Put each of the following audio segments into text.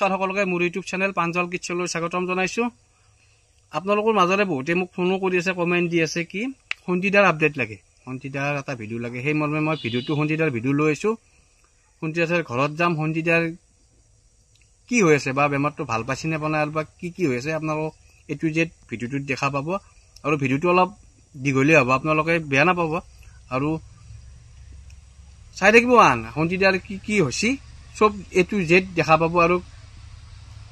নমস্কাৰ সকলোকে মোৰ ইউটিউব চেনেল পাঞ্জল কিটছলৈ স্বাগতম জনাইছোঁ। আপোনালোকৰ মাজৰে বহুতে মোক ফোনো কৰি আছে, কমেণ্ট দি আছে কি সন্ধিদাৰ আপডেট লাগে, সন্ধিদাৰ এটা ভিডিঅ' লাগে। সেই মৰ্মে মই সন্ধিদাৰ ভিডিঅ' লৈ আহিছোঁ। সন্ধিদাৰ ঘৰত যাম, সন্ধিদাৰ কি হৈ আছে বা বেমাৰটো ভাল পাইছেনে পোৱা নাই বা কি হৈ আছে আপোনালোকক A to Z ভিডিঅ'টোত দেখা পাব। আৰু ভিডিঅ'টো অলপ দীঘলীয়া হ'ব, আপোনালোকে বেয়া নাপাব আৰু চাই থাকিব। সন্ধিদাৰ কি হৈছে চব A to Z দেখা পাব আৰু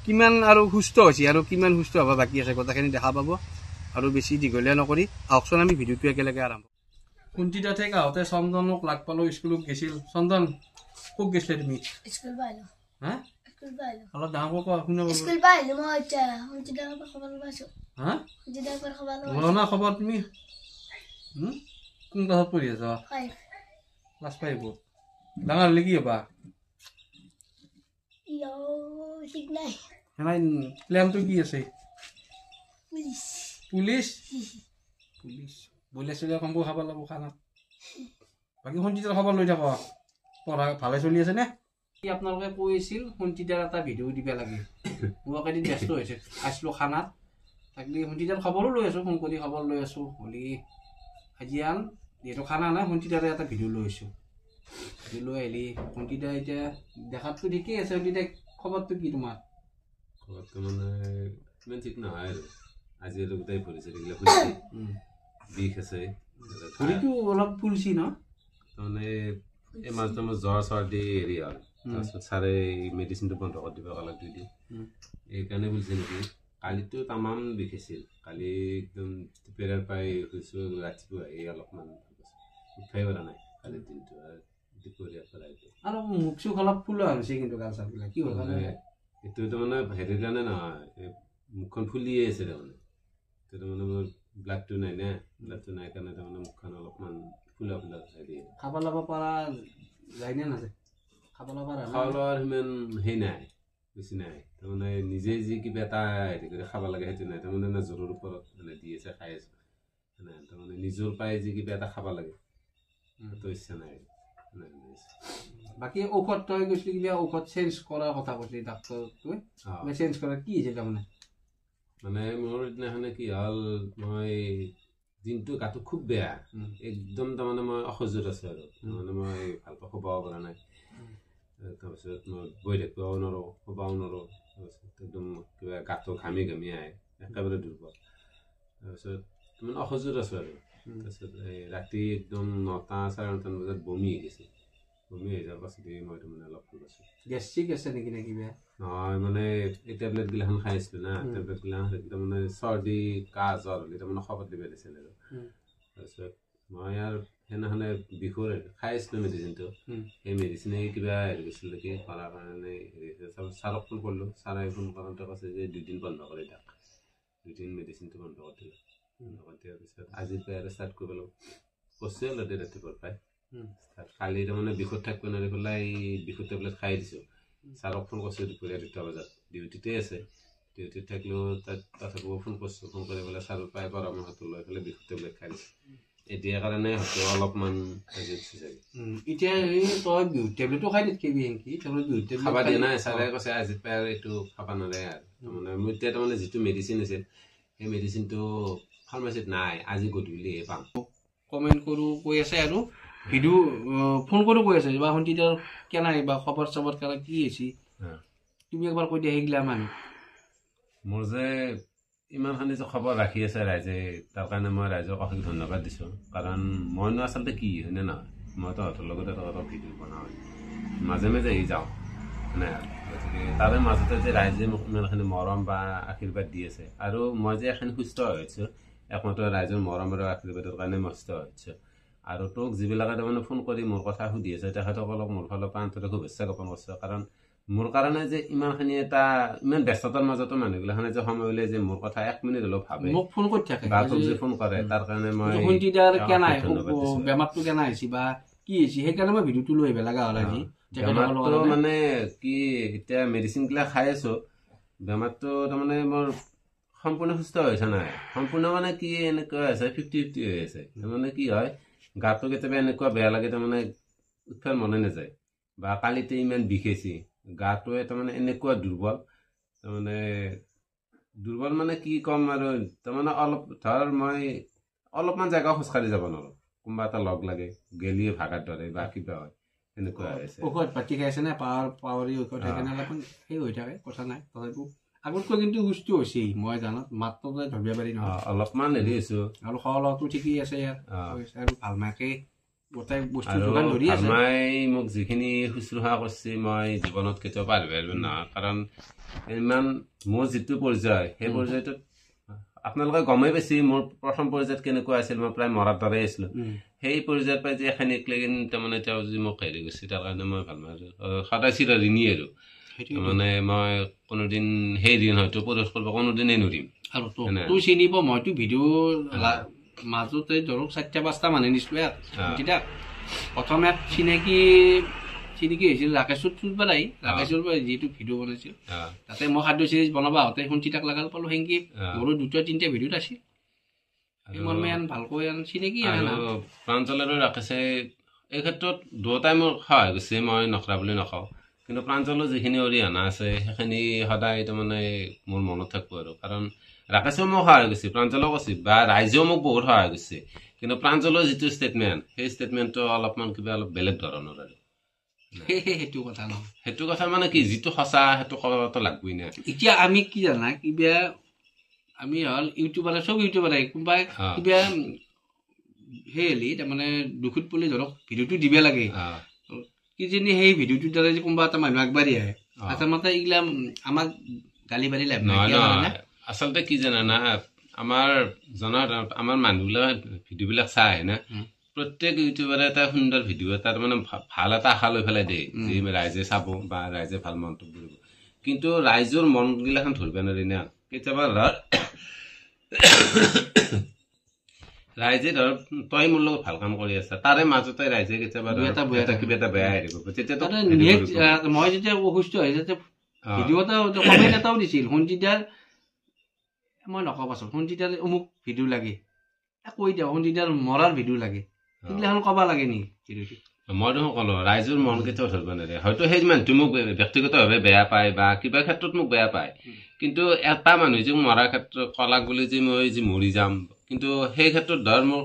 কিমান আৰু সুস্থ হৈছে আৰু কিমান সুস্থ হ'ব বাকী আছে কথাখিনি দেখা পাব। আৰু বেছি দীঘলীয়া নকৰি আহকচোন আমি ভিডিঅ'টো একেলগে আৰম্ভ। সন্ধিদা থেকে আহোঁতে চন্দনক লাগ পালোঁ, স্কুলত গৈছিল। চন্দন ক'ত গৈছিলে তুমি? স্কুল পাইলো। হা স্কুল পাইলো। অলপ ডাঙৰ কোৱা শুনা পাব। স্কুল পাইলো মই এতিয়া সন্ধিদাৰ পৰা খবৰ পাইছো। হা সন্ধিদাৰ পৰা খবৰ লোৱা না খবৰ তুমি? কোন ক্লাছত পঢ়ি আছা? 5 ক্লাছ 5। ডাঙৰ হ'লে কি হ'বা? ঠিক নাই। সেনাই প্লেনটো কি আছে? পুলিচ। পুলিচ পুলিচ বলে চলিয়া কম্বো খাব লাগিব খানাত। বাকী সন্ধিদাৰ খবৰ লৈ থাক, পঢ়া ভালে চলি আছে নে? আপোনালোকে কৈছিল সন্ধিদাৰ এটা ভিডিঅ' দিব লাগে। মই একেদিন ব্যস্ত হৈছে, আছিলোঁ খানাত। তাকে সন্ধিদাৰ খবৰো লৈ আছোঁ, ফোন কৰি খবৰ লৈ আছোঁ। হ'লে আজি যিহেতু খানা নাই, সন্ধিদাৰে এটা ভিডিঅ' লৈ আহিছোঁ। ভিডিঅ' লৈ আহিলি সন্ধিদা এতিয়া দেখাততো ঠিকেই আছে। সন্ধিদা খবৰটো কি তোমাৰ? খবৰটো মানে ইমান ঠিক নহয় আৰু আজি আৰু গোটেই ভৰি চৰিগিলা বিষ আছে। ভৰিটো অলপ ফুলছি ন? তাৰমানে এই মাজতে মোৰ জ্বৰ চৰ্দি হেৰি হ'ল, তাৰপিছত ছাৰে মেডিচিনটো বন্ধ কৰি দিব ক'লে 2 দিন। এইকাৰণে বুলিছে নেকি। কালিতো তামাম বিষ আছিল, কালি একদম পেৰাৰ পাই হৈছোঁ। ৰাতিপুৱা এই অলপমান উঠাই পৰা নাই কালি দিনটো, দুপৰীয়াৰ পৰা আৰু মুখ চুখ অলপ ফুলা হৈছে কিন্তু গাল চালবিলাক কি হ'ল? এইটো তাৰমানে হেৰিৰ কাৰণে নহয়, মুখখন ফুলিয়ে আছে তাৰমানে। তাৰমানে মোৰ ব্লাডটো নাই না, ব্লাডটো নাই কাৰণে তাৰমানে মুখখন অলপমান ফুলা ফুলা হেৰি। খাব ল'ব পৰা যায় নে নাযায়? খাব ল'ব পৰা খাব লোৱাৰ সিমান হেৰি নাই, বেছি নাই। তাৰমানে নিজে যি কিবা এটা হেৰি কৰি খাব লাগে সেইটো নাই। তাৰমানে নজৰৰ ওপৰত মানে দি আছে, খাই আছোঁ। তাৰমানে নিজৰ পাই যি কিবা এটা খাব লাগে সেইটো ইচ্ছা নাই। বাকী ঔষধ তই কৈছিলি কিবা ঔষধ চেঞ্জ কৰাৰ কথা কৈছিলি ডাক্তৰটোৱে, চেঞ্জ কৰা কি হৈছে তাৰমানে? মানে মোৰ দিনাখনে কি হ'ল, মই দিনটো গাটো খুব বেয়া, একদম তাৰমানে মই অসহ্যত আছোঁ আৰু তাৰমানে মই ভালকৈ শুবাব পৰা নাই। তাৰপিছত মই বহি থাকিবও নোৱাৰোঁ, শুবাও নোৱাৰোঁ। তাৰপিছত একদম কিবা গাটো ঘামি ঘামি আহে, একেবাৰে দুৰ্বল। তাৰপিছত মানে অসহ্যত আছোঁ আৰু তাৰপিছত ৰাতি একদম 9টা 9:30 বজাত বমি হৈ গৈছে। বমি হৈ যোৱাৰ পাছত মই তাৰমানে অলপ ভাল পাইছোঁ। গেষ্ট্ৰিক আছে নেকি নে কিবা? নহয়, মানে এই টেবলেটগিলাখন খাই আছিলোঁ না, টেবলেটগিলাখন তাৰমানে চৰ্দি কাহ জ্বৰ হ'লে তাৰমানে খবৰ দিব দিছিল আৰু। তাৰপিছত মই আৰু সেইদিনাখনে বিষৰ খাই আছিলোঁ মেডিচিনটো। সেই মেডিচিনে কিবা হেৰি কৰিছিল নেকি, কৰাৰ কাৰণে হেৰি ছাৰক ফোন কৰিলোঁ। ছাৰে ফোন কৰোঁতে কৈছে যে 2 দিন বন্ধ কৰি দিয়ক। 2 দিন মেডিচিনটো বন্ধ কৰি দিলোঁ। বন্ধ কৰি দিয়াৰ পিছত আজিৰ পৰা আৰু ষ্টাৰ্ট কৰিব লাগিব। কৈছে অলৰেডি ৰাতিপুৱাৰ পৰাই। কালি তাৰমানে বিষত থাকিব নোৱাৰি পেলাই বিষৰ টেবলেট খাই দিছোঁ। ছাৰক ফোন কৰিছোঁ দুপৰীয়া 2টা বজাত, ডিউটিতে আছে। ডিউটিত থাকিলেও তথাপিও ফোন কৰিছোঁ, ফোন কৰি পেলাই ছাৰৰ পৰাই পৰামৰ্শটো লৈ পেলাই বিষৰ টেবলেট খাই দিছোঁ। এতিয়াৰ কাৰণে হয়তো অলপমান উঠি যায়। এতিয়া তই বিহুৰ টেবলেটো খাই দিবি নেকি? খাব দিয়া নাই, ছাৰে কৈছে আজিৰ পৰা আৰু এইটো খাব নোৱাৰে আৰু। তাৰমানে মোৰ এতিয়া তাৰমানে যিটো মেডিচিন আছে সেই মেডিচিনটো ফাৰ্মাচীত নাই, আজি গধূলিহে পাম। কমেণ্ট কৰোঁ কৈ আছে আৰু ভিডিঅ' ফোন কৰোঁ কৈ আছে বা সন্ধিদাৰ কেনে বা খবৰ চবৰ কেনে কি হৈছে তুমি একবাৰ কৈ দিয়া সেইগিলা মানুহ। মোৰ যে ইমানখিনি যে খবৰ ৰাখি আছে ৰাইজে, তাৰ কাৰণে মই ৰাইজক অশেষ ধন্যবাদ দিছোঁ। কাৰণ মইনো আচলতে কি হয়নে নহয়, মই তহঁতৰ লগতে তহঁতৰ ভিডিঅ' বনাওঁ, মাজে মাজে আহি যাওঁ মানে। গতিকে তাৰে মাজতে যে ৰাইজে মোক ইমানখিনি মৰম বা আশীৰ্বাদ দি আছে, আৰু মই যে এখিনি সুস্থ হৈছোঁ একমাত্ৰ ৰাইজৰ মৰম আৰু আশীৰ্বাদৰ কাৰণে মই সুস্থ হৈছোঁ। আৰু তোক যিবিলাকে তাৰমানে ফোন কৰি মোৰ কথা সুধি আছে তেখেতসকলক মোৰ ফালৰ পৰা আন্তৰিক শুভেচ্ছা জ্ঞাপন কৰিছোঁ। কাৰণ মোৰ কাৰণে যে ইমানখিনি এটা ইমান ব্যস্ততাৰ মাজতো মানুহগিলাখনে যে সময় উলিয়াই যে মোৰ কথা 1 মিনিট হ'লেও ভাবে, মোক ফোন কৰি থাকে বা তোক যে ফোন কৰে, তাৰ কাৰণে মই সন্ধিদাৰ কেনাই বেমাৰটো কেনা হৈছে বা কি হৈছে সেইকাৰণে মই ভিডিঅ'টো লৈ আহিব লগা হ'ল আজি। বেমাৰটো মানে কি, এতিয়া মেডিচিনগিলা খাই আছোঁ, বেমাৰটো তাৰমানে মোৰ সম্পূৰ্ণ সুস্থ হৈছে নাই। সম্পূৰ্ণ মানে কি এনেকুৱা হৈছে 50-50 হৈ আছে। তাৰমানে কি হয়, গাটো কেতিয়াবা এনেকুৱা বেয়া লাগে তাৰমানে উঠিব মনে নাযায়, বা কালিতে ইমান বিষাইছে গাটোৱে তাৰমানে এনেকুৱা দুৰ্বল তাৰমানে দুৰ্বল মানে কি ক'ম আৰু তাৰমানে অলপ ধৰ মই অলপমান জেগা খোজকাঢ়ি যাব নোৱাৰোঁ কোনোবা এটা লগ লাগে গেলিয়ে ভাগাৰ দৰে বা কিবা হয় এনেকুৱা হৈছে ঔষধ পাতি খাইছে নে পাৱাৰী ঔষধ সেইকাৰণে অলপমান সেই হৈ থাকে কথা নাই তথাপিও আগতকৈ কিন্তু সুস্থ হৈছে মই জানাত মাত্ৰ ধৰিব পাৰি নহয় অলপমান হেৰি হৈছোঁ আৰু খোৱা লোৱাটো ঠিকেই আছে ইয়াত আৰু ভাল মাকে গোটেই বস্তু যোগান ধৰি আছে ভালমাই মোক যিখিনি শুশ্ৰূষা কৰিছে মই জীৱনত কেতিয়াও পাৰিব নহয় কাৰণ ইমান মোৰ যিটো পৰ্যায় সেই পৰ্যায়টোত আপোনালোকে গমেই পাইছে মোৰ প্ৰথম পৰ্যায়ত কেনেকুৱা আছিল মই প্ৰায় মৰাৰ দৰে আছিলোঁ সেই পৰ্যায়ৰ পৰা যে এখানিক লাগি তাৰমানে তেওঁ যদি মোক হেৰি গৈছে তাৰ কাৰণে মই ভাল সদায় চিৰ ঋণী আৰু মানে মই কোনোদিন সেই ঋণ হয়তো পৰিশোধ কৰিব কোনোদিনেই নোৱাৰিম আৰু তোৰ চিনিব মইতো ভিডিঅ' মাজতে ধৰক 4-5টা মানুহ নিছিলো ইয়াত তেতিয়া প্ৰথমে চিনাকি হৈছিল ৰাকেশৰ চুৰপাৰাই ৰাকেশৰ পৰা যিটো ভিডিঅ' বনাইছিল তাতে মই খাদ্য চিৰিজ বনাব আহোঁতে শুনচিতাক লগাল পালো সেনেকি মোৰো 2-3টা ভিডিঅ'ত আছিল ভালকৈ চিনাকি প্ৰাঞ্জল আৰু ৰাকেশে এই ক্ষেত্ৰত দুয়োটাই মোৰ সহায় কৰিছে মই নকৰা বুলি নকওঁ কিন্তু প্ৰাঞ্জলৰ যিখিনি অৰিহণা আছে সেইখিনি সদায় তাৰমানে মোৰ মনত থাকিব আৰু কাৰণ ৰাকেশেও মোক সহায় কৰিছে প্ৰাঞ্জলেও কৈছে বা ৰাইজেও মোক বহুত সহায় কৰিছে কিন্তু প্ৰাঞ্জলৰ যিটো ষ্টেটমেণ্ট সেই ষ্টেটমেণ্টটো অলপমান কিবা অলপ বেলেগ ধৰণৰ আৰু সেইটো কথা মানে কি যিটো সঁচা সেইটো ক'বতো লাগবই না এতিয়া আমি কি জানা কিবা আমি হল ইউটিউবাৰে চব ইউটিউবাৰে কোনোবাই কিবা সেই হলি তাৰমানে দুখত পৰি ধৰক ভিডিঅ'টো দিব লাগে কিজানি সেই ভিডিঅ'টোৰ দ্বাৰা যে কোনোবা এটা মানুহ আগবাঢ়ি আহে আচলতে এইগিলা আমাক গালি বাঢ়ি লাভ নাই আচলতে কি জানা না আমাৰ আমাৰ মানুহবিলাক ভিডিঅ'বিলাক চাই না প্ৰত্যেক ইউটিউবাৰে এটা সুন্দৰ ভিডিঅ' এটা মানে ভাল এটা আশা লৈ পেলাই দিয়ে যে ৰাইজে চাব বা ৰাইজে ভাল মন্তব্য কৰিব কিন্তু ৰাইজৰ মনগিলাখন ধৰিব নোৱাৰি না কেতিয়াবা ৰাইজে ধৰ তই মোৰ লগত ভাল কাম কৰি আছা তাৰে মাজতে ৰাইজে কেতিয়াবা কিবা এটা বেয়া হেৰি কৰিব তেতিয়া মই যেতিয়া অসুস্থ হৈ ভিডিঅ' এটাও দিছিল সঞ্চিতাৰ মই নকওঁ পাছত সঞ্চিতাৰ অমুক ভিডিঅ' লাগে কৈ দিওঁ সঞ্চিতাৰ মৰাৰ ভিডিঅ' লাগে সেইগিলাখন ক'ব লাগে নেকি মই দেখোন ক'লো ৰাইজৰ মন কেতিয়াও ধৰিব নোৱাৰে হয়তো সেই মানুহটো মোক ব্যক্তিগতভাৱে বেয়া পায় বা কিবা ক্ষেত্ৰত মোক বেয়া পায় কিন্তু এটা মানুহ যে মৰাৰ ক্ষেত্ৰত কলাক বুলি যে মই যে মৰি যাম কিন্তু সেই ক্ষেত্ৰত ধৰ মোৰ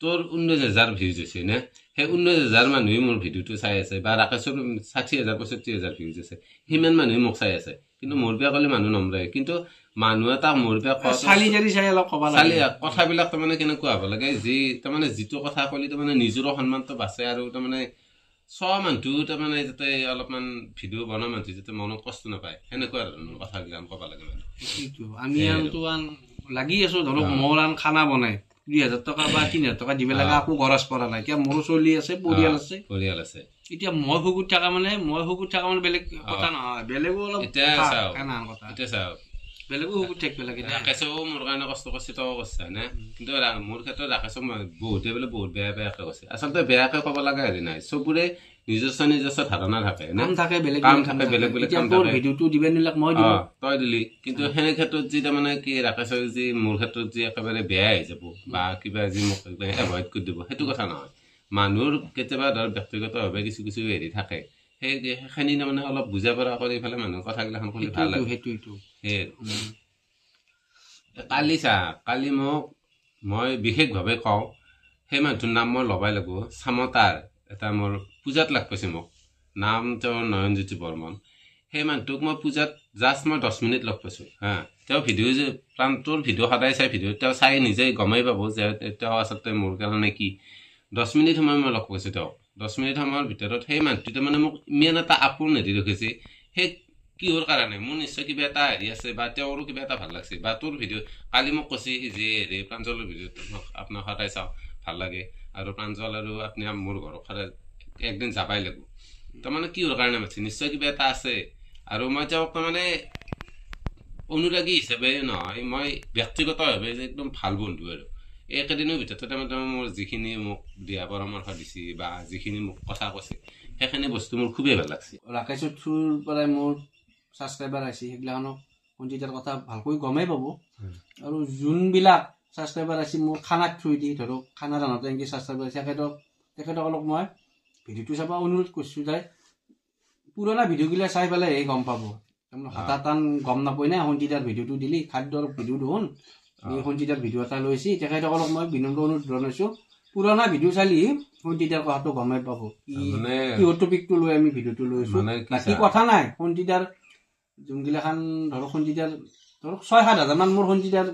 তোৰ 19,000 ভিউজ হৈছে নে সেই 19,000 মানুহে মোৰ ভিডিঅ'টো চাই আছে বা ৰাকেশৰ 60,000-65,000 ভিউজ আছে সিমান মানুহে মোক চাই আছে কিন্তু মোৰ বেয়া ক'লে মানুহ নমৰে কিন্তু মানুহ এটা মোৰ বেয়া কথাবিলাক তাৰমানে কেনেকুৱা হ'ব লাগে যি তাৰমানে যিটো কথা ক'লে তাৰমানে নিজৰো সন্মানটো বাচে আৰু তাৰমানে চোৱা মানুহটো তাৰমানে যাতে অলপমান ভিডিঅ' বনোৱা মানুহটো যাতে মনত কষ্ট নাপায় সেনেকুৱা ধৰণৰ কথাবিলাক ক'ব লাগে মানে আমি লাগি আছো ধৰক মোৰ খানা বনাই 2,000 টকা বা 3,000 টকা দিব লাগে আকৌ গৰজ পৰা নাই এতিয়া মোৰো চলি আছে পৰিয়াল আছে এতিয়া মই সুগুত থকা মানে বেলেগ কথা নহয় বেলেগো অলপ এতিয়া চাওক বেলেগো সুগুত থাকিব লাগে ৰাকেশেও মোৰ কাৰণে কষ্ট কৰিছে তও কৰিছা নে কিন্তু মোৰ ক্ষেত্ৰত ৰাকেশক বহুতে বোলে বহুত বেয়াকৈ কৈছে আচলতে বেয়াকৈ ক'ব লগা হেৰি নাই চবৰে নিজস্ব ধাৰণা থাকে কাম থাকে বেলেগ কাম থাকে ভিডিঅ'টো দিব নিলাক মই দিম তই দিলি কিন্তু সেনে ক্ষেত্ৰত যি তাৰমানে কি ৰাকেশৰ যি মোৰ ক্ষেত্ৰত যি একেবাৰে বেয়া হৈ যাব বা কিবা যি মোক এভইড কৰি দিব সেইটো কথা নহয় মানুহৰ কেতিয়াবা ধৰ ব্যক্তিগতভাৱে কিছু হেৰি থাকে সেইখিনি তাৰমানে অলপ বুজা পৰা কৰি পেলাই মানুহৰ কথাগিলাখন শুনি ভাল লাগে কালি মই বিশেষভাৱে কওঁ সেই মানুহটোৰ নাম মই ল'বাই লাগিব চামতাৰ এটা মোৰ পূজাত লাগ পাইছে মোক নাম তেওঁৰ নয়নজ্যোতি বৰ্মন সেই মানুহটোক মই পূজাত জাষ্ট মই 10 মিনিট লগ পাইছোঁ তেওঁ ভিডিঅ' যে প্ৰান্তৰ ভিডিঅ' সদায় চাই ভিডিঅ' তেওঁ চাই নিজেই গমেই পাব যে তেওঁ আচলতে মোৰ কাৰণে কি 10 মিনিট সময় মই লগ পাইছোঁ তেওঁক 10 মিনিট সময়ৰ ভিতৰত সেই মানুহটোতে মানে মোক ইমান এটা আপোন হেৰি ৰাখিছে সেই কিহৰ কাৰণে মোৰ নিশ্চয় কিবা এটা হেৰি আছে বা তেওঁৰো কিবা এটা ভাল লাগছে বা তোৰ ভিডিঅ' কালি মোক কৈছে যে হেৰি প্ৰাঞ্জলৰ ভিডিঅ'টো আপোনাক সদায় চাওঁ ভাল লাগে আৰু প্ৰাঞ্জল আৰু আপুনি মোৰ ঘৰত সদায় একদিন যাবাই লাগিব তাৰমানে কিহৰ কাৰণে মাতিছে নিশ্চয় কিবা এটা আছে আৰু মই তেওঁক তাৰমানে অনুৰাগী হিচাপে নহয় মই ব্যক্তিগতভাৱে যে একদম ভাল বন্ধু আৰু একেদিনৰ ভিতৰতে তাৰমানে মোৰ যিখিনি মোক দিয়া পৰামৰ্শ দিছে বা যিখিনি মোক কথা কৈছে সেইখিনি বস্তু মোৰ খুবেই ভাল লাগছে ৰাকেশৰ থ্ৰুৰ পৰাই মোৰ ছাবস্ক্ৰাইবাৰ আহিছে সেইগিলাখনক সঞ্চিতাৰ কথা ভালকৈ গমেই পাব আৰু যোনবিলাক ছাবস্ক্ৰাইবাৰ আছে মোৰ খানাৰ থ্ৰু দি ধৰক খানা ৰান্ধোতে এনেকৈ ছাবস্ক্ৰাইবাৰ আছে তেখেতক অলপ মই ভিডিঅ'টো চাব অনুৰোধ কৰিছোঁ যে পুৰণা ভিডিঅ'গিলা চাই পেলাই গম পাব হঠাৎ গম নাপায় না সঞ্চিতাৰ ভিডিঅ'টো দিলি খাদ্যৰ ভিডিঅ' দেখোন এই সঞ্চিতাৰ ভিডিঅ' এটা লৈছি তেখেতসকলক মই বিনম্ৰ অনুৰোধ জনাইছোঁ পুৰণা ভিডিঅ' চালি সঞ্চিতাৰ কথাটো গমেই পাব কিহৰ টপিকটো লৈ আমি ভিডিঅ'টো লৈছোঁ বাকী কথা নাই সঞ্চিতাৰ যোনগিলাখান ধৰক সঞ্চিতাৰ ধৰক 6-7 হাজাৰ মান মোৰ সঞ্চিতাৰ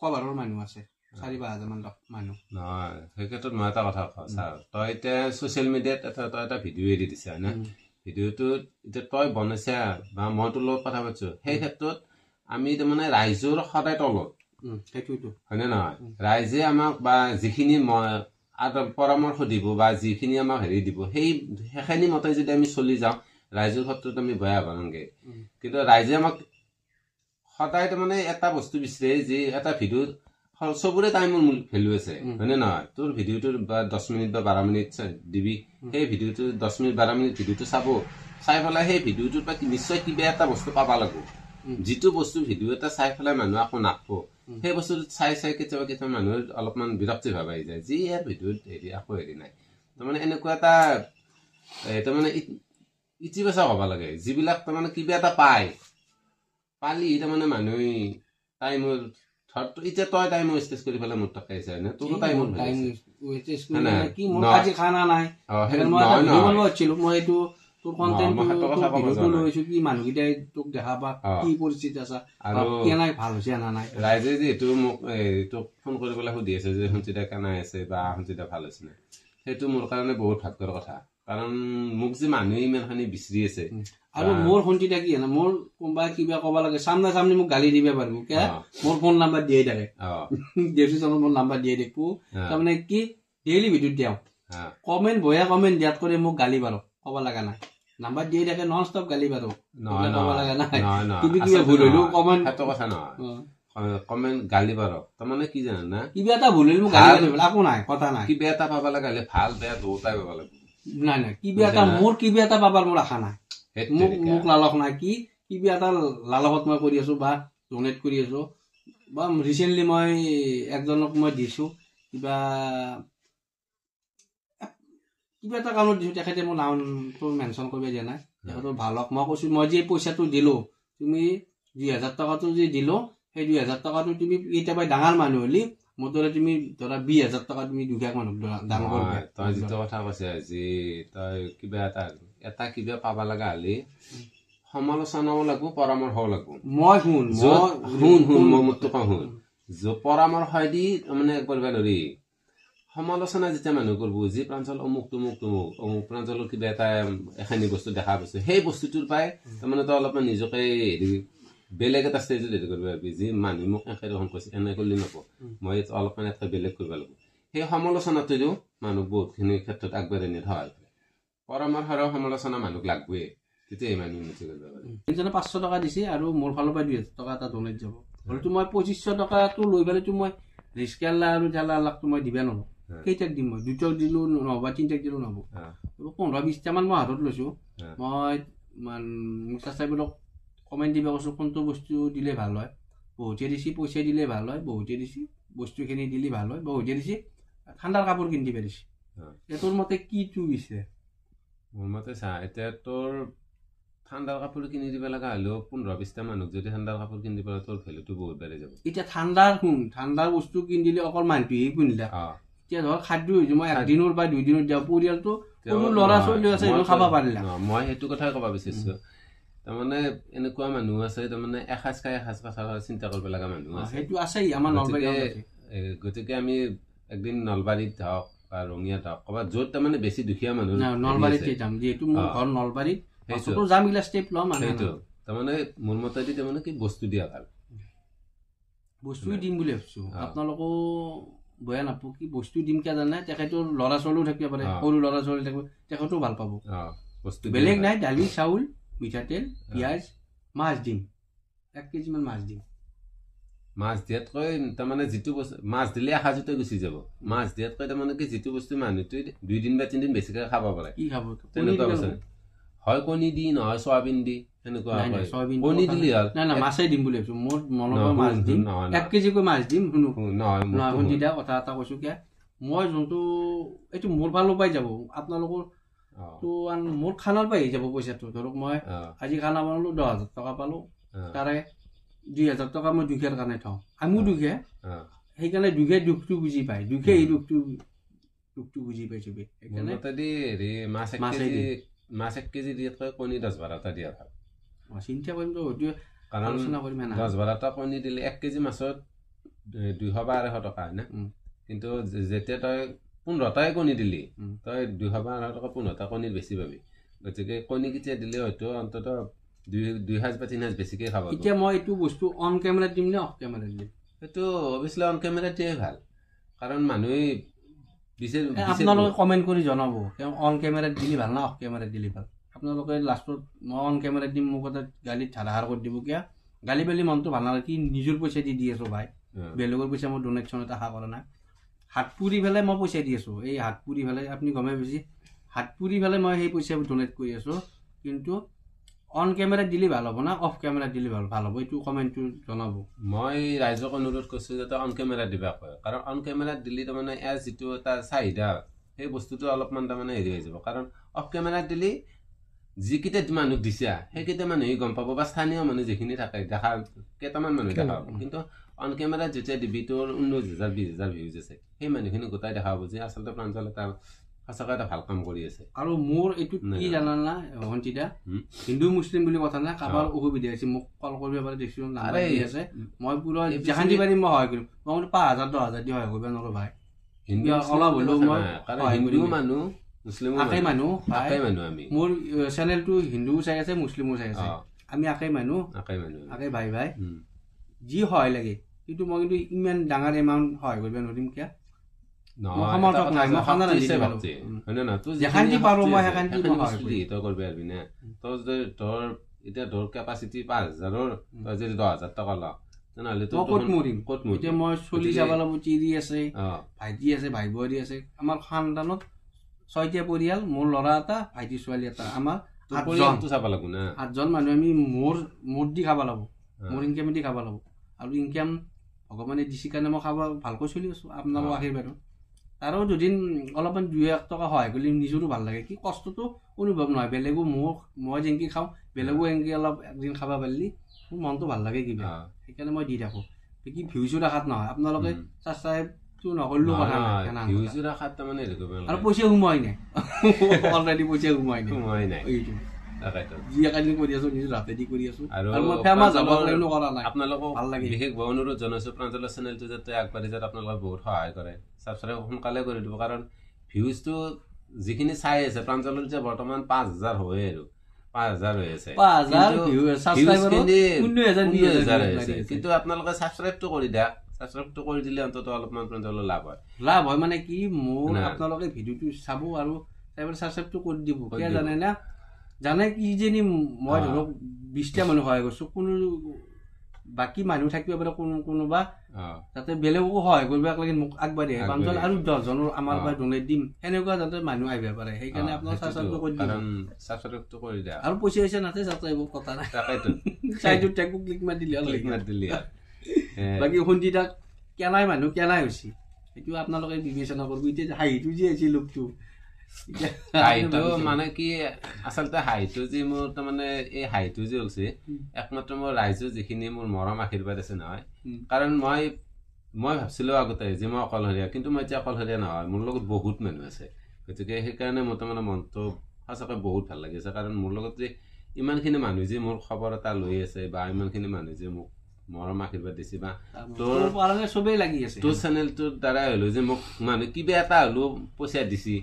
কভাৰৰ মানুহ আছে 4-5 হাজাৰ মান মানুহ নহয় সেই ক্ষেত্ৰত মই এটা কথা কওঁ ছাৰ তই এতিয়া ছ'চিয়েল মিডিয়াত তই এটা ভিডিঅ' এৰি দিছা হয়নে ভিডিঅ'টোত এতিয়া তই বনাইছা বা মই তোৰ লগত কথা পাতিছোঁ সেই ক্ষেত্ৰত আমি তাৰমানে ৰাইজৰ সদায় তলত সেইটোৱেতো হয়নে নহয় ৰাইজে আমাক বা যিখিনি পৰামৰ্শ দিব বা যিখিনি আমাক হেৰি দিব সেইখিনি মতে যদি আমি চলি যাওঁ ৰাইজৰ ক্ষেত্ৰত আমি বেয়া হ'ব নালাগে কিন্তু ৰাইজে আমাক সদায় তাৰমানে এটা বস্তু বিচাৰে যে এটা ভিডিঅ'ত চবৰে টাইমৰ ভেলু আছে হয়নে নহয় তোৰ ভিডিঅ'টোৰ বা 10 মিনিট বা 12 মিনিট দিবি সেই ভিডিঅ'টো 10 মিনিট 12 মিনিট ভিডিঅ'টো চাব চাই পেলাই সেই ভিডিঅ'টোৰ পৰা নিশ্চয় কিবা এটা বস্তু পাব লাগিব যিটো বস্তু ভিডিঅ' এটা চাই পেলাই মানুহ আকৌ নাপাব সেই বস্তুটো চাই কেতিয়াবা মানুহৰ অলপমান বিৰক্তি ভাৱ আহি যায় যি ইয়াৰ ভিডিঅ'ত হেৰি আকৌ হেৰি নাই তাৰমানে এনেকুৱা এটা তাৰমানে ইতিবাচক হ'ব লাগে যিবিলাক তাৰমানে কিবা এটা পালি তাৰমানে মানুহে টাইমৰ এতিয়া তই টাইম ৱেষ্টেজ কৰি পেলাই মোৰ টকা আহিছে নে তোৰো টাইম আজি খানা নাই মই এইটো তোৰ কণ্টেণ্টটো লৈছো কি মানুহকেইটাই তোক দেখা পা কি পৰিস্থিতি আছে কেনে ভাল হৈছে না নাই ৰাইজে যিহেতু মোক তোক ফোন কৰি পেলাই সুধি আছে যে সঞ্চিতা কেনে আছে বা সঞ্চিতা ভাল হৈছে নাই সেইটো মোৰ কাৰণে বহুত ভাগ্যৰ কথা কাৰণ মোক যে মানুহে ইমানখিনি বিচাৰি আছে আৰু মোৰ সঞ্চিতা কি জানা মোৰ কোনোবাই কিবা ক'ব লাগে সামনা সামনি মোক গালি দিব পাৰিব কে মোৰ ফোন নাম্বাৰ দিয়ে থাকে ডেভিছনৰ মোৰ নাম্বাৰ দিয়ে দেখো তাৰমানে কি ডেইলি ভিডিঅ' দিওঁ কমেণ্ট বয়া কমেণ্ট দিয়াত কৰি মোক গালি পাৰো ক'ব লগা নাই নাম্বাৰ দিয়ে থাকে নন ষ্টপ গালি পাৰো ক'ব লগা নাই কিন্তু কিবা ভুল হলেও কমেণ্ট সেইটো কথা নহয় কমেণ্ট গালি পাৰো তাৰমানে কি জানা না কিবা এটা ভুল হলে মোক গালি পাৰিব একো নাই কথা নাই কিবা এটা পাব লগা হলে ভাল বেয়া দুটাই পাব লাগিব নাই কিবা এটা মোৰ কিবা এটা পাবাৰ মোৰ আশা নাই মোক লালক নাই কিবা এটা লালকত মই কৰি আছো বা ডনেট কৰি আছো বা ৰিচেণ্টলি মই একজনক মই দিছো কিবা এটা কাৰণত দিছো তেখেতে মোৰ নামটো মেনশ্যন কৰিব দিয়া নাই তেখেতৰ ভাল হওক মই কৈছো মই যে পইচাটো দিলো তুমি 2000 টকাটো যে দিলো সেই 2000 টকাটো তুমি কেতিয়াবা ডাঙৰ মানুহ হলি মোৰ দৰে তুমি ধৰা 20000 টকা তুমি দুখীয়া মানুহ দান কৰিবা তই যিটো কথা কৈছে যে তই কিবা এটা কিবা পাব লগা হলে সমালোচনাও লাগব পৰামৰ্শও লাগব মই শুন মই মতটো কওঁ শুন পৰামৰ্শ দি মানে একবাৰ ধৰি সমালোচনা যেতিয়া মানুহ কৰিব যি প্ৰাঞ্চল অমুক প্ৰাঞ্চলৰ কিবা এটা এখানি বস্তু দেখা পাইছে সেই বস্তুটোৰ পাই তাৰমানে তই অলপমান নিজকে বেলেগ এটা ষ্টেজত হেৰি কৰিব পাৰিবি যি মানুহে মোক একেখন কৈছে এনে কৰিলে নকওঁ মই অলপমান এটা বেলেগ কৰিব লাগিব সেই সমালোচনাটোৱেও মানুহ বহুতখিনি ক্ষেত্ৰত আগবাঢ়ি নিয়ে সহায় কৰে পৰামৰ্শ আৰু সমালোচনা মানুহক লাগবই তেতিয়া এই মানুহ উন্নতি কৰিব পাৰে এজনে 500 টকা দিছে আৰু মোৰ ফালৰ পৰা 2000 টকা এটা ডনেট যাব হয়তো মই 2500 টকাটো লৈ পেলাইতো মই ৰিস্কেলা আৰু জালালাকটো মই দিবা নোৱাৰো কেইটাক দিম মই দুটাক দিলো নহবা তিনটাক দিলো নহব 15-20টা মান মই হাতত লৈছো মই মুস্তাফা সাহেবক কমেণ্ট দিবা কৈছো কোনটো বস্তু দিলে ভাল হয় বহুতে দিছি পইচা দিলে ভাল হয় বহুতে দিছি বস্তুখিনি দিলে ভাল হয় বহুতে দিছি ঠাণ্ডাৰ কাপোৰ কিনি দিবা দিছি তোৰ মতে কি টু দিছে মোৰ মতে চা এতিয়া তোৰ ঠাণ্ডাৰ কাপোৰ কিনি দিব লগা হলেও 15-20টা মানুহ যদি ঠাণ্ডাৰ কাপোৰ কিনি দিব তোৰ ভেলুটো বহুত বাঢ়ি যাব এতিয়া ঠাণ্ডাৰ বস্তু কিনি দিলে অকল মানুহটোৱে কিনিলা এতিয়া ধৰ খাদ্য হৈছে মই একদিনৰ বা 2 দিনত যাওঁ পৰিয়ালটো কোনো ল'ৰা ছোৱালী আছে খাব পাৰিলা মই সেইটো কথাই ক'ব বিচাৰিছো তাৰমানে এনেকুৱা মানুহ আছে তাৰমানে এসাঁজ খাই এসাঁজ কথা চিন্তা কৰিব লগা মানুহ আছে সেইটো আছেই আমাৰ নলবাৰীত গতিকে আমি একদিন নলবাৰীত যাওক বা ৰঙিয়াত যাওক ক'ৰবাত য'ত তাৰমানে বেছি দুখীয়া মানুহ নলবাৰীতে যাম যিহেতু মোৰ ঘৰ নলবাৰীত সেইটো যাম এইগিলা ষ্টেপ ল'ম সেইটো তাৰমানে মোৰ মতেদি তাৰমানে কি বস্তু দিয়া ভাল বস্তু দিম বুলি ভাবিছো আপোনালোকো বয়া নাপাব কি বস্তু দিম কিয় জানে তেখেতৰ ল'ৰা ছোৱালীও থাকিব পাৰে সৰু ল'ৰা ছোৱালী থাকিব তেখেতেও ভাল পাব বেলেগ নাই দালি চাউল মিঠাতেল পিঁয়াজ মাছ দিম 1 কেজি মান মাছ দিম মাছ দিয়াতকৈ তাৰমানে যিটো বস্তু মাছ দিলে এসাঁজতে গুচি যাব মাছ দিয়াতকৈ তাৰমানে কি যিটো বস্তু মানুহটোৱে 2 দিন বা 3 দিন বেছিকৈ খাব পাৰে কি খাব তেনেকুৱা বস্তু হয় কণী দি নহয় সয়াবিন দি তেনেকুৱা কণী দিলে হ'ল না মাছেই দিম বুলি ভাবিছো মোৰ মনৰ মাছ দিম 1 কেজিকৈ মাছ দিম শুনো নহয় কথা এটা কৈছো কিয় মই যোনটো এইটো মোৰ ফালৰ পৰাই যাব আপোনালোকৰ তো মোৰ খানাৰ পৰা আহি যাব পইচাটো ধৰক মই আজি খানা বনালো 10,000 টকা পালো তাৰে 2,000 টকা মই দুখীয়াৰ কাৰণে থওঁ আমিও দুখীয়া সেইকাৰণে দুখীয়া দুখটো বুজি পায় দুখীয়া এই দুখটো বুজি পাই চবে সেইকাৰণে মাছ 1 কেজি দিয়াতকৈ কণী 10-12টা দিয়া ভাল চিন্তা কৰিম তো হয়তো আলোচনা কৰিম 10-12টা কণী দিলে 1 কেজি মাছত 200 বা 250 টকা হয় না কিন্তু যেতিয়া তই 15টাই কণী দিলি তই 200 বা 250 টকা 15টা কণীৰ বেছি পাবি গতিকে কণী কিটা দিলে হয়তো অন্তত 2 হাজ বা 3 হাজ বেছিকে খাব এতিয়া মই এইটো বস্তু অন ক্যামেৰা দিম নে অফ ক্যামেৰা দিম সেইটো অবভিয়াসলি অন ক্যামেৰা দিয়ে ভাল কাৰণ মানুহে আপোনালোকে কমেন্ট কৰি জনাব অন ক্যামেৰা দিলি ভাল না অফ ক্যামেৰা দিলি ভাল আপোনালোকে লাষ্টত মই অন ক্যামেৰা দিম মোক এটা গালিত ধাৰাহাৰ কৰি দিব কিয়া গালি বেলি মনটো ভাল নালাগে কি নিজৰ পইচা দি আছো ভাই বেলেগৰ পইচা মই ডোনেশ্যন এটা আশা কৰা নাই হাত পুৰি ফেলে মই পইচা দি আছো এই হাত পুৰি ফেলে আপুনি গমে বুজি হাত পুৰি ফেলে মই সেই পইচা ডোনেট কৰি আছো কিন্তু অন ক্যামেৰা দিলি ভাল হ'ব না অফ ক্যামেৰা দিলি ভাল হ'ব এইটো কমেন্টটো জনাব মই ৰাইজক অনুৰোধ কৰিছো যাতে অন ক্যামেৰা দিবা কয় কাৰণ অন ক্যামেৰা দিলি তাৰমানে এজ যিটো তাৰ চাহিদা সেই বস্তুটো অলপমান তাৰমানে হেৰি হৈ যাব কাৰণ অফ ক্যামেৰা দিলি যিকিটা মানুহ দিছা সেইকেইটা মানুহে গম পাব বা স্থানীয় মানুহ যিখিনি থাকে দেখা কেইটামান মানুহ দেখা পাব কিন্তু অন ক্যামেৰা যেতিয়া দিবি তোৰ 19,000 20,000 ভিউজ আছে সেই মানুহখিনি গোটাই দেখা পাব যে আচলতে প্ৰাঞ্জল এটা সঁচাকৈ এটা ভাল কাম কৰি আছে আৰু মোৰ এইটো কি জানা না হন্তিদা হিন্দু মুছলিম বুলি কথা নাই কাবাৰ অসুবিধা আছে মোক কল কৰিব পাৰে দেখছো নাম্বাৰ দি আছে মই পুৰা জাহান দি পাৰিম মই সহায় কৰিম মই 5,000 10,000 দি সহায় কৰিব নৰো ভাই হিন্দু অলপ হলো মই কাৰণ হিন্দু মানুহ মুছলিম আকাই মানুহ আমি মোৰ চেনেলটো হিন্দুও চাই আছে মুছলিমো চাই আছে আমি আকাই মানুহ আকাই ভাই ভাই যি সহায় লাগে কিন্তু মই কিন্তু ইমান ডাঙৰ এমাউণ্ট সহায় কৰিব নোৱাৰিম কিয়া সমৰ্থক নাই মই খানা দিছে বাপতে হয়নে না তুই যেখানটি পাৰো মই সেখানটি মই তো করবি আরবি না তো তোর এটা তোর ক্যাপাসিটি 5,000 তই যদি 10,000 টাকা ল তেনেহলে তো কত মৰিম এতিয়া মই চলি যাব লাগিব চিৰি আছে ভাইটি আছে ভাই বোৱাৰী আছে আমাৰ খানদানত 6টা পৰিয়াল মোৰ ল'ৰা এটা ভাইটি ছোৱালী এটা আমাৰ 8জনটো চাব লাগিব না 8জন মানুহ আমি মোৰ দি খাব লাগিব মোৰ ইনকাম দি খাব লাগিব আৰু ইনকাম ভগৱানে দিছি কাৰণে মই খাব ভালকৈ চলি আছো আপোনালোকৰ আশীৰ্বাদ তাৰো দুদিন অলপমান 2-1 টকা সহায় কৰিলে নিজৰো ভাল লাগে কি কষ্টটো অনুভৱ নহয় বেলেগো মই যেনকি খাওঁ বেলেগো এনেকে অলপ একদিন খাব পাৰিলি মোৰ মনটো ভাল লাগে কিবা সেইকাৰণে মই দি থাকো কি ভিউজো ৰাখাত নহয় আপোনালোকে ছাবস্ক্ৰাইবটো নকৰিলেও কথা নাই ভিউজো ৰাখাত তাৰমানে আৰু পইচা সোমাই নাই অলৰেডি পইচা সোমাই নাই এইটো যি একাদিন কৰি আছো নিজৰ ৰাতেদি কৰি আছো আৰু মই ফেমাছ হ'ব কাৰণেও কৰা নাই আপোনালোকক ভাল লাগে বিশেষ অনুৰোধ জনাইছো প্ৰাঞ্জলৰ চেনেলটো যাতে আগবাঢ়ি যাতে আপোনালোকে বহুত সহায় কৰে সাবস্ক্ৰাইব সোনকালে কৰি দিব কাৰণ ভিউজটো যিখিনি চাই আছে প্ৰাঞ্জলৰ যে বৰ্তমান 5,000 হয় আৰু 5,000 হৈ আছে 5,000 ভিউ সাবস্ক্ৰাইবাৰ 19,000 হৈছে কিন্তু আপোনালোকে সাবস্ক্ৰাইবটো কৰি দিয়া সাবস্ক্ৰাইবটো কৰি দিলে অন্তত অলপমান প্ৰাঞ্জলৰ লাভ হয় মানে কি মোৰ আপোনালোকে ভিডিওটো চাব আৰু সাবস্ক্ৰাইবটো কৰি দিব কিয় জানে না জানে কি যেনি মই ধৰক 20টা মানুহ সহায় কৰিছো কোনো বাকি মানুহ থাকিব পাৰে কোনোবা যাতে বেলেগকো সহায় কৰিব লাগে মোক আগবাঢ়ি আহে প্ৰাঞ্জল আৰু 10 জনৰ আমাৰ পৰা ডোনেট দিম এনেকুৱা যাতে মানুহ আহিব পাৰে সেইকাৰণে আপোনাক সাবস্ক্ৰাইবটো কৰি দিম কাৰণ সাবস্ক্ৰাইবটো কৰি দিয়া আৰু পইচা নাতে সাবস্ক্ৰাইব কথা নাই তাকেতো চাইটো টেকু ক্লিক মাৰি দিলে বাকি হন্দিটা কেনাই মানুহ কেনাই হৈছে এইটো আপোনালোকে বিবেচনা কৰিব এতিয়া হাইটো যে আছে লোকটো হাইটো মানে কি আচলতে হাইটো যে মোৰ তাৰমানে এই হাইটো যে হৈছে একমাত্ৰ মোৰ ৰাইজৰ যিখিনি মোৰ মৰম আশীৰ্বাদ আছে নহয় কাৰণ মই ভাবছিলো আগতে যে মই অকলশৰীয়া কিন্তু মই এতিয়া অকলশৰীয়া নহয় মোৰ লগত বহুত মানুহ আছে গতিকে সেইকাৰণে মোৰ তাৰমানে মনটো সঁচাকৈ বহুত ভাল লাগিছে কাৰণ মোৰ লগত যে ইমানখিনি মানুহ যে মোৰ খবৰ এটা লৈ আছে বা ইমানখিনি মানুহ যে মোক মৰম আশীৰ্বাদ দিছে বা তোৰ কাৰণে চবেই লাগি আছে তোৰ চেনেলটোৰ দ্বাৰা হলো যে মোক মানুহ কিবা এটা হলো পইচা দিছি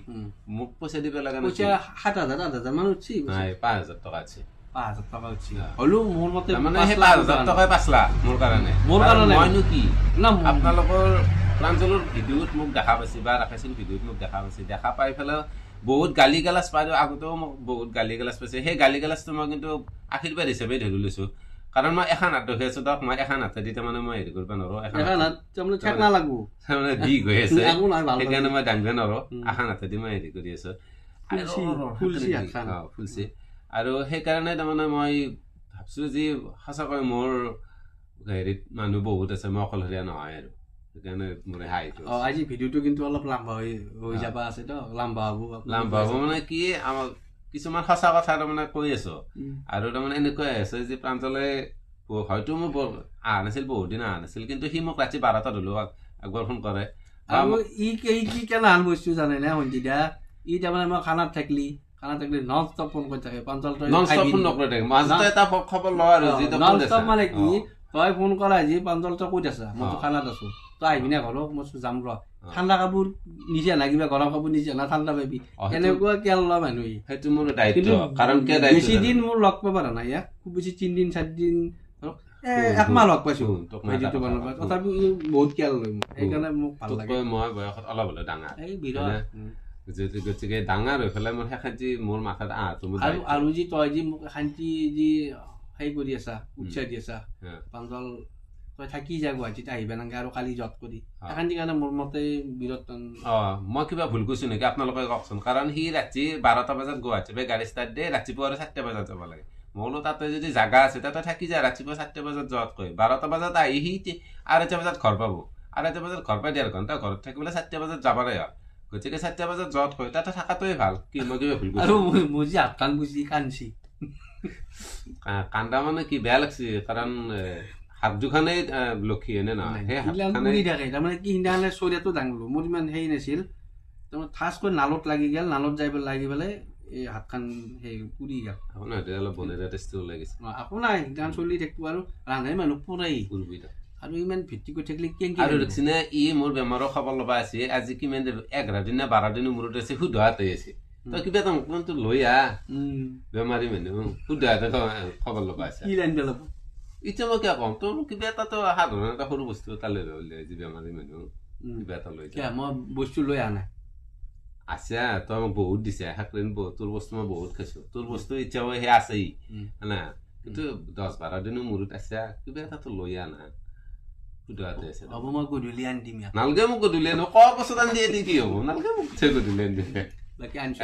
মোক পইচা দিব লগা নাই পইচা 7,000 8,000 মান উঠছি নাই 5,000 টকা আছে 5,000 টকা উঠছি হলো মোৰ মতে মানে 5,000 টকাই পাছলা মোৰ কাৰণে মইনো কি না আপোনালোকৰ প্ৰাঞ্জলৰ ভিডিঅ'ত মোক দেখা পাইছে বা ৰাখিছিল ভিডিঅ'ত মোক দেখা পাইছে দেখা পাই ফেলে বহুত গালি গালাজ পাই আগতেও মোক বহুত গালি গালাজ পাইছে সেই গালি গালাজটো মই কিন্তু আশীৰ্বাদ হিচাপে ধৰি লৈছো কাৰণ মই এখন হাত দেখি আছো তাক মই এখন হাতে দি তাৰমানে মই হেৰি কৰিব নোৱাৰো এখন হাত তাৰমানে ঠেক নালাগো তাৰমানে দি গৈ আছে সেইকাৰণে মই দাঙিব নোৱাৰো এখন হাতে দি মই হেৰি কৰি আছো ফুলছি আৰু সেইকাৰণে তাৰমানে মই ভাবছো যে সঁচাকৈ মোৰ হেৰিত মানুহ বহুত আছে মই অকলশৰীয়া নহয় আৰু সেইকাৰণে মোৰ হাঁহিটো আজি ভিডিঅ'টো কিন্তু অলপ লাম্বা হৈ যাবা আছে তো লাম্বা হ'ব লাম্বা হ'ব মানে কি আমাৰ কিছুমান সঁচা কথা তাৰমানে কৈ আছো আৰু তাৰমানে এনেকুৱাই আছে যে প্ৰাঞ্জলে হয়তো মোৰ অহা নাছিল বহুত দিন অহা নাছিল কিন্তু সি মোক ৰাতি 12টাত হ'লেও একবাৰ ফোন কৰে আৰু ই কি কেনেহান বস্তু জানে নে সন্ধিয়া ই তাৰমানে মই খানাত থাকিলি নন ষ্টপ ফোন কৰি থাকে প্ৰাঞ্জল তই নন ষ্টপ ফোন নকৰি থাকে মাজতে এটা খবৰ লওঁ আৰু নন ষ্টপ মানে কি তই ফোন কৰা আজি প্ৰাঞ্জল তই ক'ত আছা মইতো খানাত আছো তই আহিবি না ঘৰত মই যাম ৰ ঠাণ্ডা কাপোৰ নিজে আনা কিবা গৰম কাপোৰ নিজে আনা ঠাণ্ডা পাবি এনেকুৱা কেল লোৱা মানুহ সেইটো মোৰ দায়িত্ব কাৰণ কিয় দায়িত্ব বেছি দিন মোৰ লগ পাব নাই ইয়াক খুব বেছি 3 দিন 4 দিন একমাহ লগ পাইছো ভিডিঅ'টো বনাব তথাপি বহুত কেল লয় মোক সেইকাৰণে মোক ভাল লাগে মই বয়সত অলপ হ'লে ডাঙৰ এই বিৰাট গতিকে ডাঙৰ হৈ পেলাই মোৰ শেষত মোৰ মাথাত আহাটো আৰু যি তই যি মোক শান্তি যি সেই কৰি আছা উৎসাহ দি আছা প্ৰাঞ্জল তই থাকি যা গুৱাহাটীত আহিবা নাগে আৰু কালি জত কৰি শান্তিৰ কাৰণে মোৰ মতে বিৰত মই কিবা ভুল কৈছো নেকি আপোনালোকে কওকচোন কাৰণ সি ৰাতি 12টা বজাত গুৱাহাটীৰ পৰা গাড়ী ষ্টাৰ্ট দিয়ে ৰাতিপুৱা আৰু 4টা বজাত যাব লাগে মই বোলো তাতে যদি জাগা আছে তাতে থাকি যায় ৰাতিপুৱা 4টা বজাত যোৱাত কৈ 12টা বজাত আহি সি 2:30 বজাত ঘৰ পাব 2:30 বজাত ঘৰ পাই 1.5 ঘণ্টা ঘৰত থাকিবলৈ 4টা বজাত যাবৰে হয় গতিকে 4টা বজাত যোৱাত কৈ তাতে থকাটোৱে ভাল কি মই কিবা ভুল কৈছো আৰু মই যি হাত কান বুজি কান্দছি কান্দা মানে কি বেয়া লাগছে কাৰণ হাত দুখানে লক্ষী এনে নহয় সেই হাতখানে থাকে তাৰমানে কি সিদিনাখনে চৰিয়াটো দাঙলো মোৰ ইমান হেৰি নাছিল তাৰমানে ঠাচকৈ নালত লাগি গেল নালত যাই লাগি পেলাই এই হাতখান সেই পুৰি গেল আকৌ নহয় অলপ বনেৰা টেষ্টটো ওলাই গৈছে আকৌ নাই গান চলি থাকিব আৰু ৰান্ধে মানুহ পুৰাই পুৰবি আৰু ইমান ভিত্তি কৰি থাকিলে কেংকি আৰু দেখিছেনে ই মোৰ বেমাৰৰ খবৰ ল'বা আছে আজি কিমান 11 দিন নে 12 দিনৰ মূৰত আছে শুধাতে আছে তই কিবা এটা মোক লৈ আহ বেমাৰী মানুহ শুধাতে খবৰ ল'বা আছে কি লাইন পেলাব ইচ্ছা মই কিয় কম তোৰ কিবা এটা তো সাধাৰণ এটা সৰু বস্তু এটা লৈ ল'লে যি বেমাৰী মানুহ কিবা এটা লৈ যা মই বস্তু লৈ আহা নাই আছে তই মোক বহুত দিছে শাকৰিন তোৰ বস্তু মই বহুত খাইছো তোৰ বস্তু এতিয়াও সেই আছেই না কিন্তু 10-12 দিনৰ মূৰত আছে কিবা এটা তো লৈ আনা শুধাতে আছে হ'ব মই গধূলি আনি দিম নালগে মোক গধূলি আনো কৰ বস্তু আনি দিয়ে কি হ'ব নালগে মোক গধূলি আনি দিয়ে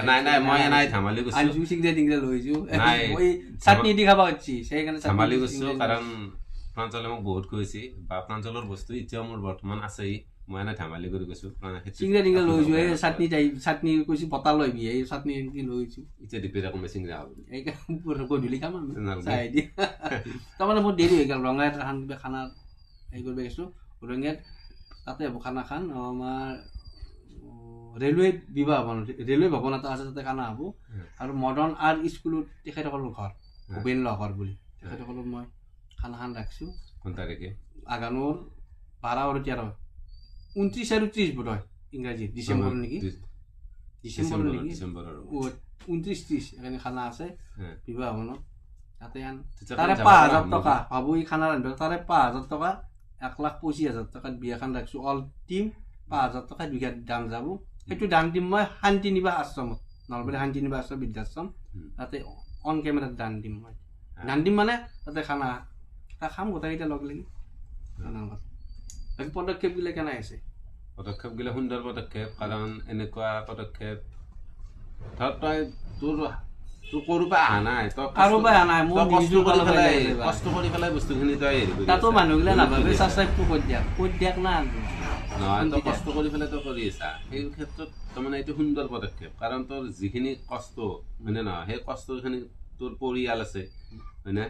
নাই মই নাই ধেমালি গৈছো আনজু সিংৰে ডিংৰে লৈছো মই চাটনি দি খাবা হচ্ছি সেইকাৰণে ধেমালি গৈছো কাৰণ প্ৰাঞ্জলে মোক বহুত কৈছে বা প্ৰাঞ্জলৰ বস্তু এতিয়াও মোৰ বৰ্তমান আছেই মই এনে ধেমালি কৰি গৈছো সিংৰে ডিংৰে লৈছো এই চাটনি কৈছি বটা লৈবি এই চাটনি কি লৈছো এতিয়া ডিপেৰা কমে সিংৰা হ'ব এইকাৰণে গধূলি খাম আমি চাই দি তাৰমানে মোৰ দেৰি হৈ গ'ল ৰঙাত খানা এই কৰিব গৈছো ৰঙাত তাতে খানা খান আমাৰ ৰেলৱে বিভাগ ৰেলৱে ভৱন এটা আছে তাতে খানা হ'ব আৰু মডাৰ্ণ আৰ্ট স্কুলত তেখেতসকলৰ ঘৰ ভূপেন লহকৰ বুলি তেখেতসকলক মই খানা খান ৰাখিছোঁ কোন তাৰিখে আগানোৰ 12 আৰু 13 29 আৰু 30 বোধ হয় ইংৰাজী ডিচেম্বৰ নেকি ডিচেম্বৰ 29-30 এখানে খানা আছে বিবাহ ভৱনত তাতে তাৰে 5,000 টকা ভাবো এই খানা ৰান্ধিব তাৰে 5,000 টকা 1,25,000 টকাত বিয়াখন ৰাখিছোঁ অল টিম 5,000 টকা বিঘাত দাম যাব সেইটো দাম দিম মই শান্তি নিবাস আশ্ৰমত নলবাৰী শান্তি নিবাস আশ্ৰম বৃদ্ধাশ্ৰম তাতে অন কেমেৰাত দান দিম মই দান দিম মানে তাতে খানা খাম গোটেইকেইটা লগ লাগি বাকী পদক্ষেপবিলাক কেনে আছে পদক্ষেপবিলাক সুন্দৰ পদক্ষেপ কাৰণ এনেকুৱা পদক্ষেপ ধৰ তই তোৰ কৰোবাই অহা নাই কাৰোবাই অহা নাই মোৰ কষ্ট কৰি পেলাই বস্তুখিনি তই হেৰি কৰি তাতো মানুহগিলা নাভাবে ছাবস্ক্ৰাইবটো কৰি দিয়ক না নহয় তই কষ্ট কৰি পেলাই তই কৰি আছা সেই ক্ষেত্ৰত তাৰমানে এইটো সুন্দৰ পদক্ষেপ কাৰণ তোৰ যিখিনি কষ্ট হয়নে নহয় সেই কষ্টখিনি তোৰ পৰিয়াল আছে হয়নে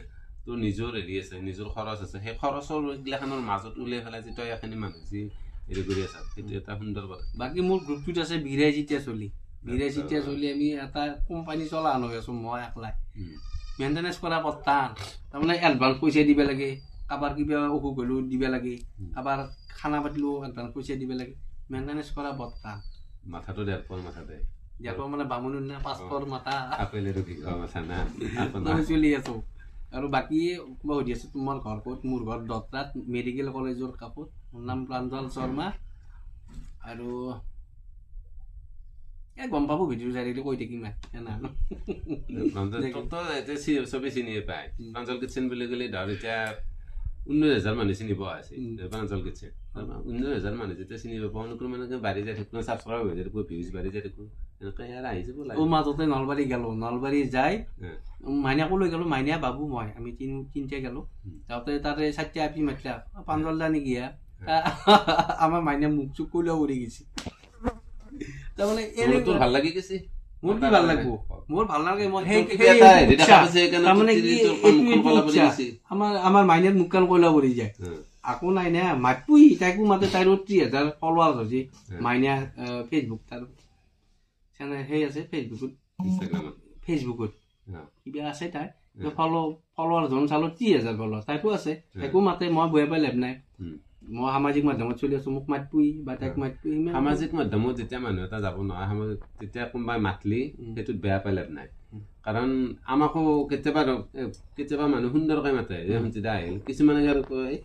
তোৰ নিজৰ হেৰি আছে নিজৰ খৰচ আছে সেই খৰচৰ এইগিলাখনৰ মাজত উলিয়াই পেলাই যে তই এখিনি মানুহ যি হেৰি কৰি আছা সেইটো এটা সুন্দৰ পদক্ষেপ বাকী মোৰ গ্ৰুপটোত আছে বিৰাই যেতিয়া চলি আমি এটা কোম্পানী চলা হৈ আছো মই একলাই মেইনটেনেন্স কৰা পত্তান তাৰমানে এডভান্স পইচা দিব লাগে কাৰোবাৰ কিবা অসুখ হ'লেও দিব লাগে কাৰোবাৰ খানা পাতিলেও এডভান্স পইচা দিব লাগে মেইনটেনেন্স কৰা পত্তান মাথাটো ডেৰপৰ মাথাতে ডেৰপৰ মানে বামুণৰ না পাঁচপৰ মাথা আপেলেৰো কি মাথা না চলি আছো আৰু বাকী কিবা সুধি আছো তোমাৰ ঘৰ ক'ত মোৰ ঘৰ দত্ৰাত মেডিকেল কলেজৰ কাষত মোৰ নাম প্ৰাঞ্জল শৰ্মা আৰু গম পাব ভিডিঅ' চাই থাকিলে কৈ থাকিম চবেই চিনিয়ে পায় প্ৰাঞ্জল কিটচেন বুলি ক'লে ধৰ এতিয়া 19,000 মানুহ চিনি পোৱা আছে প্ৰাঞ্জল কিটচেন 19,000 মানুহ যেতিয়া চিনি পাব অনুকূল মানুহে বাঢ়ি যায় থাকো ছাবস্ক্ৰাইব হৈ যায় থাকো ভিউজ বাঢ়ি যায় থাকো এনেকৈ আহিছে মাজতে নলবাৰী গেলো নলবাৰী যাই মাইনাকো লৈ গেলো মাইনা বাবু মই আমি তিনিটা গেলো যাওঁতে তাতে 4টা আপি মাতিলা প্ৰাঞ্জল দা নেকি আমাৰ মাইনা মুখ চুখ কইলা উৰি গৈছে তাৰমানে তোৰ ভাল লাগি গৈছে মোৰ কি ভাল লাগব মোৰ ভাল নালাগে মই তাৰমানে কি আমাৰ মাইনাৰ মুখ কাণ কইলা উৰি যায় আকো নাই না মাতপুই তাইকো মাতে তাইৰ 30,000 ফলোৱাৰ হৈছে মাইনা ফেচবুক তাৰ সেই আছে ফেচবুকত কিবা আছে তাই ফলোৱাৰ জন চালো 30,000 ফলোৱাৰ তাইকো আছে তাইকো মাতে মই বহে পাই লাভ নাই মই সামাজিক মাধ্যমত চলি আছো মোক মাতপুই বা তাইক মাতপুই সামাজিক মাধ্যমত যেতিয়া মানুহ এটা যাব নহয় তেতিয়া কোনোবাই মাতলি সেইটোত বেয়া পাই লাভ নাই কাৰণ আমাকো কেতিয়াবা মানুহ সুন্দৰকৈ মাতে যে সঞ্চিতা আহিল কিছুমানে আৰু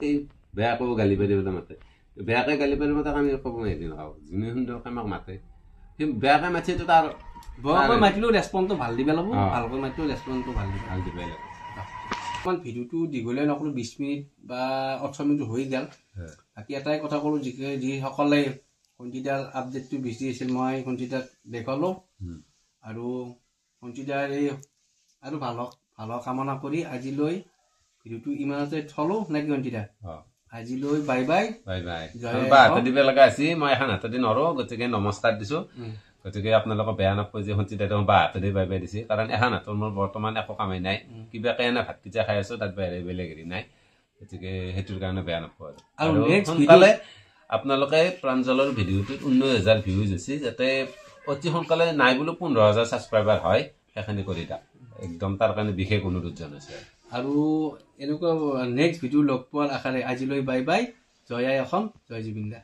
এই বেয়াকৈ গালি পাৰি মাতে বেয়াকৈ গালি পাৰি মাতে আমি ক'ব নোৱাৰি নকওঁ যোনে সুন্দৰকৈ আমাক মাতে সেই বেয়াকৈ মাতিটো তাৰ বেয়াকৈ মাতিলেও ৰেচপন্সটো ভাল দিব লাগিব ভালকৈ মাতিলেও ৰেচপন্সটো ভাল দিব লাগিব অকমান ভিডিঅ'টো দীঘলীয়া নকৰো 20 মিনিট বা 18 মিনিট হৈ গ'ল বাকী এটাই কথা ক'লো যিসকলে সঞ্চিতাৰ আপডেটটো বেছি আছিল মই সঞ্চিতাক দেখালো আৰু সঞ্চিতাৰ এই আৰু ভাল কামনা কৰি আজিলৈ ভিডিঅ'টো ইমানতে থলো নেকি সঞ্চিতা আজিলৈ বাই বাই হাতে দিব লগা আছে মই এখন হাতে দি নৰো গতিকে নমস্কাৰ দিছো গতিকে আপোনালোকক বেয়া নাপায় যে সঞ্চিতা বা হাতে দি বাই বাই দিছে কাৰণ এখন হাতৰ মোৰ বৰ্তমান একো কামেই নাই কিবাকে এনে ভাত পিজা খাই আছো তাত বাহিৰে বেলেগ হেৰি নাই গতিকে সেইটোৰ কাৰণে বেয়া নাপায় আৰু সোনকালে আপোনালোকে প্ৰাঞ্জলৰ ভিডিঅ'টোত 19,000 ভিউজ হৈছে যাতে অতি সোনকালে নাই বোলো 15,000 ছাবস্ক্ৰাইবাৰ হয় সেইখিনি কৰি দিয়ক একদম তাৰ কাৰণে বিশেষ অনুৰোধ জনাইছে আৰু এনেকুৱা নেক্সট ভিডিঅ' লগ পোৱাৰ আশাৰে আজিলৈ বাই বাই জয় আই অসম জয় জুবিন দা